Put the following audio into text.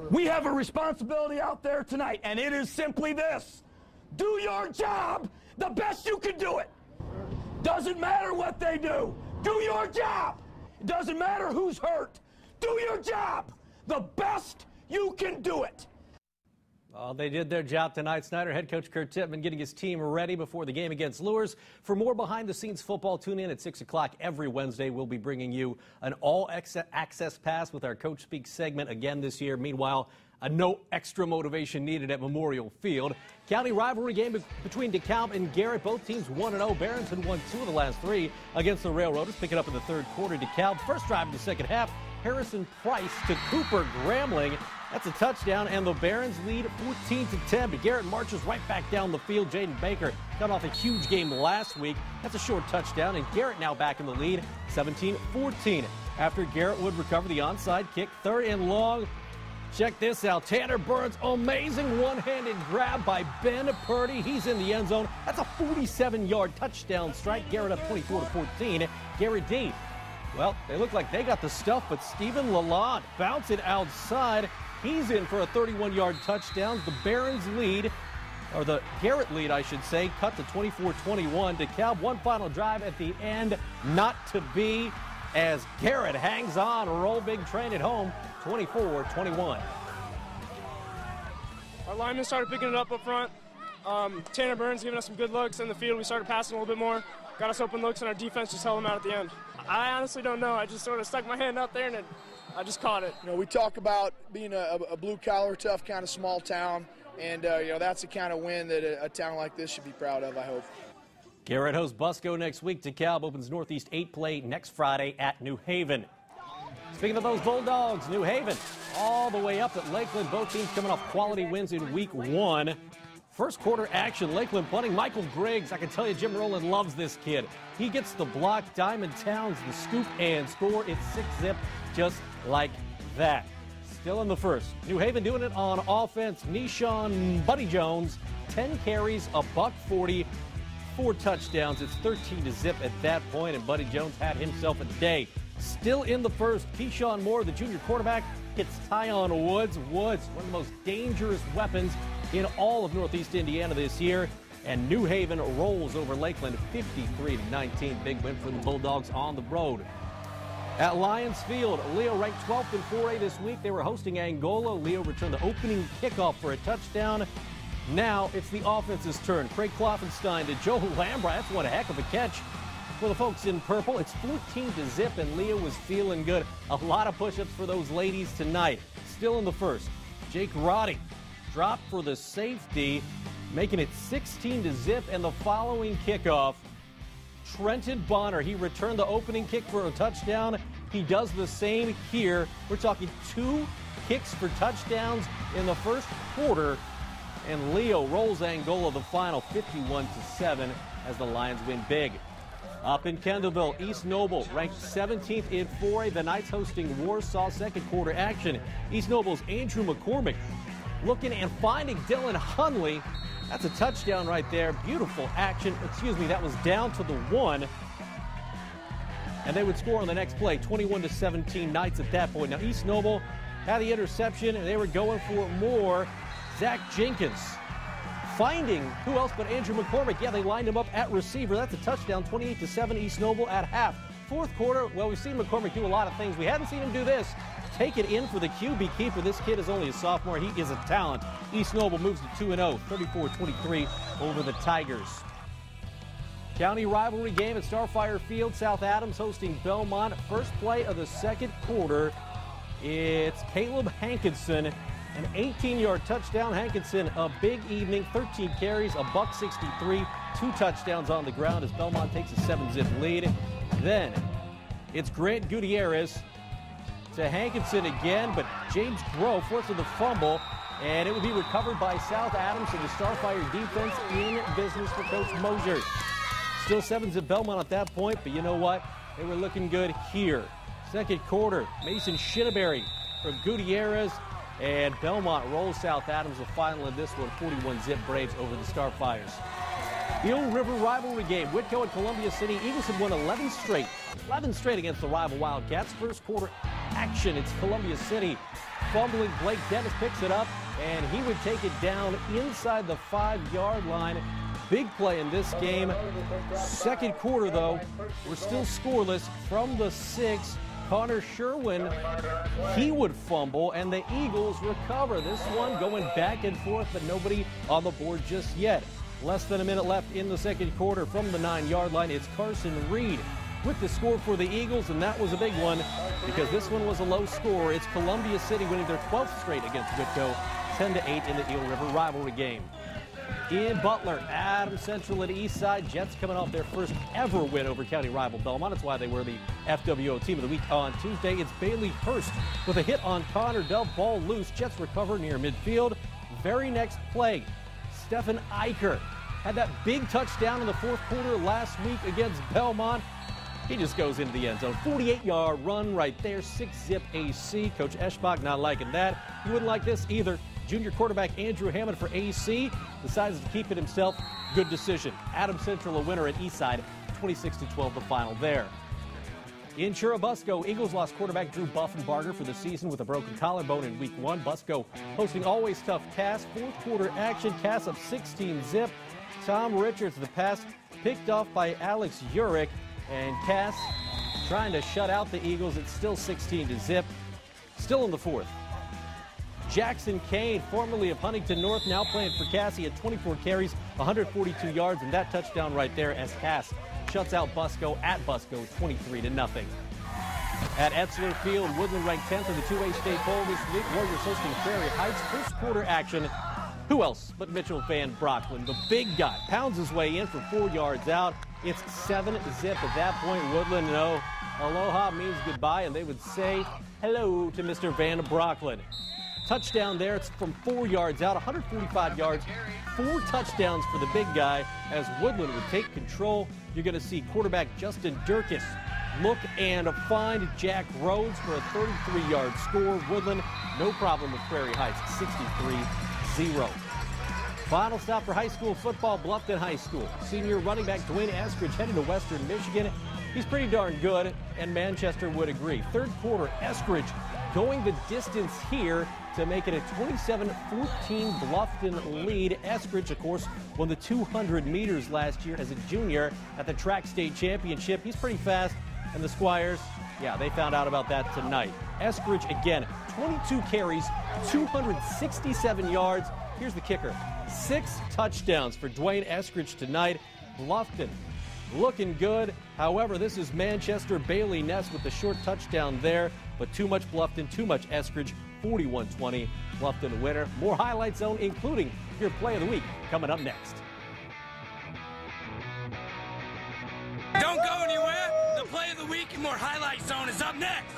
We have a responsibility out there tonight, and it is simply this. Do your job the best you can do it. Doesn't matter what they do. Do your job. It doesn't matter who's hurt. Do your job the best you can do it. Well, they did their job tonight. Snyder head coach Kurt Tippmann getting his team ready before the game against Luers. For more behind-the-scenes football, tune in at 6 o'clock every Wednesday. We'll be bringing you an all-access pass with our Coach Speaks segment again this year. Meanwhile, no extra motivation needed at Memorial Field. County rivalry game between DeKalb and Garrett. Both teams 1-0. Berenson won 2 of the last 3 against the Railroaders. Pick it up in the third quarter. DeKalb first drive of the second half. Harrison Price to Cooper Gramling. That's a touchdown, and the Barons lead 14-10. But Garrett marches right back down the field. Jaden Baker got off a huge game last week. That's a short touchdown, and Garrett now back in the lead, 17-14. After Garrett would recover the onside kick, 3rd and long. Check this out. Tanner Burns, amazing one-handed grab by Ben Purdy. He's in the end zone. That's a 47-yard touchdown strike. Garrett up 24-14. Garrett D. Well, they look like they got the stuff, but Stephen Lalonde bouncing outside. He's in for a 31-yard touchdown. The Barons lead, or the Garrett lead, I should say, cut to 24-21. DeKalb, one final drive at the end, not to be, as Garrett hangs on. Roll big train at home, 24-21. Our linemen started picking it up front. Tanner Burns giving us some good looks in the field. We started passing a little bit more. Got us open looks, and our defense just held them out at the end. I honestly don't know. I just sort of stuck my hand out there, and I just caught it. You know, we talk about being a blue-collar, tough kind of small town, and, you know, that's the kind of win that a town like this should be proud of, I hope. Garrett hosts Busco next week. DeKalb opens Northeast 8 play next Friday at New Haven. Speaking of those Bulldogs, New Haven all the way up at Lakeland. Both teams coming off quality wins in week 1. First quarter action, Lakeland punting. Michael Griggs, I can tell you Jim Rowland loves this kid. He gets the block. Diamond Towns the scoop and score. It's 6-zip just like that. Still in the first. New Haven doing it on offense. Nishan Buddy Jones, 10 carries, $140, 4 touchdowns. It's 13-0 at that point, and Buddy Jones had himself a day. Still in the first, Keyshawn Moore, the junior quarterback, hits Tyon Woods. Woods, one of the most dangerous weapons in all of Northeast Indiana this year. And New Haven rolls over Lakeland 53-19. Big win for the Bulldogs on the road. At Lions Field, Leo ranked 12th in 4A this week. They were hosting Angola. Leo returned the opening kickoff for a touchdown. Now it's the offense's turn. Craig Kloffenstein to Joe Lambra. That's one heck of a catch for the folks in purple. It's 14-0, and Leo was feeling good. A lot of push-ups for those ladies tonight. Still in the first, Jake Roddy dropped for the safety, making it 16-0, and the following kickoff, Trenton Bonner, he returned the opening kick for a touchdown. He does the same here. We're talking 2 kicks for touchdowns in the first quarter, and Leo rolls Angola the final 51-7 as the Lions win big. Up in Kendallville, East Noble ranked 17th in 4A. The Knights hosting Warsaw. Second quarter action. East Noble's Andrew McCormick looking and finding Dylan Hunley. That's a touchdown right there. Beautiful action. Excuse me, that was down to the 1. And they would score on the next play, 21-17 Knights at that point. Now East Noble had the interception, and they were going for more. Zach Jenkins finding who else but Andrew McCormick. Yeah, they lined him up at receiver. That's a touchdown, 28-7 East Noble at half. Fourth quarter, well, we've seen McCormick do a lot of things. We hadn't seen him do this. Take it in for the QB keeper. This kid is only a sophomore. He is a talent. East Noble moves to 2-0, 34-23 over the Tigers. County rivalry game at Starfire Field. South Adams hosting Belmont. First play of the second quarter. It's Caleb Hankinson, an 18-yard touchdown. Hankinson, a big evening, 13 carries, $163, 2 touchdowns on the ground as Belmont takes a 7-zip lead. Then it's Grant Gutierrez to Hankinson again, but James Grove forces the fumble, and it would be recovered by South Adams, and the Starfire defense in business for Coach Mosier. Still 7-zip Belmont at that point, but you know what? They were looking good here. Second quarter, Mason Shinaberry from Gutierrez, and Belmont rolls South Adams. The final in this one, 41-zip Braves over the Starfires. The Old River rivalry game, Whitco and Columbia City. Eagles have won 11 straight against the rival Wildcats. First quarter action. It's Columbia City fumbling. Blake Dennis picks it up, and he would take it down inside the 5-yard line. Big play in this game. Second quarter, though, we're still scoreless from the 6. Connor Sherwin, he would fumble, and the Eagles recover. This one going back and forth, but nobody on the board just yet. Less than a minute left in the second quarter from the 9-yard line. It's Carson Reed with the score for the Eagles, and that was a big one because this one was a low score. It's Columbia City winning their 12th straight against Whitko, 10-8 in the Eel River rivalry game. In Butler, Adams Central and Eastside. Jets coming off their first ever win over county rival Belmont. That's why they were the FWO team of the week on Tuesday. It's Bailey Hurst with a hit on Connor Dove. Ball loose. Jets recover near midfield. Very next play, Stephen Eicher had that big touchdown in the fourth quarter last week against Belmont. He just goes into the end zone. 48-yard run right there, 6-zip AC. Coach Eschbach not liking that. He wouldn't like this either. Junior quarterback Andrew Hammond for AC decides to keep it himself. Good decision. Adams Central a winner at Eastside, 26-12 the final there. In Churubusco, Eagles lost quarterback Drew Buffenbarger for the season with a broken collarbone in week 1. Busco hosting always tough Cass. Fourth quarter action, Cass up 16-zip. Tom Richards, the pass picked off by Alex Urich, and Cass trying to shut out the Eagles. It's still 16-zip. Still in the fourth. Jackson Kane, formerly of Huntington North, now playing for Cassie at 24 carries, 142 yards, and that touchdown right there as Cass shuts out Busco at Busco, 23-0. At Etzler Field, Woodland ranked 10th in the 2A state poll this week. Warriors hosting Prairie Heights. First quarter action. Who else but Mitchell Van Brocklin? The big guy pounds his way in for 4 yards out. It's 7-zip at that point. Woodland, no, aloha means goodbye, and they would say hello to Mr. Van Brocklin. Touchdown there. It's from 4 yards out, 145 yards, 4 touchdowns for the big guy as Woodland would take control. You're going to see quarterback Justin Durkis look and find Jack Rhodes for a 33-yard score. Woodland, no problem with Prairie Heights, 63-0. Final stop for high school football, Bluffton High School. Senior running back Dwayne Eskridge headed to Western Michigan. He's pretty darn good, and Manchester would agree. Third quarter, Eskridge going the distance here to make it a 27-14 Bluffton lead. Eskridge, of course, won the 200 meters last year as a junior at the track state championship. He's pretty fast, and the Squires, yeah, they found out about that tonight. Eskridge, again, 22 carries, 267 yards. Here's the kicker. 6 touchdowns for Dwayne Eskridge tonight. Bluffton looking good. However, this is Manchester. Bailey Ness with the short touchdown there, but too much Bluffton, too much Eskridge. 41-20, Bluffton winner. More Highlight Zone, including your play of the week, coming up next. Don't go anywhere. The play of the week and more Highlight Zone is up next.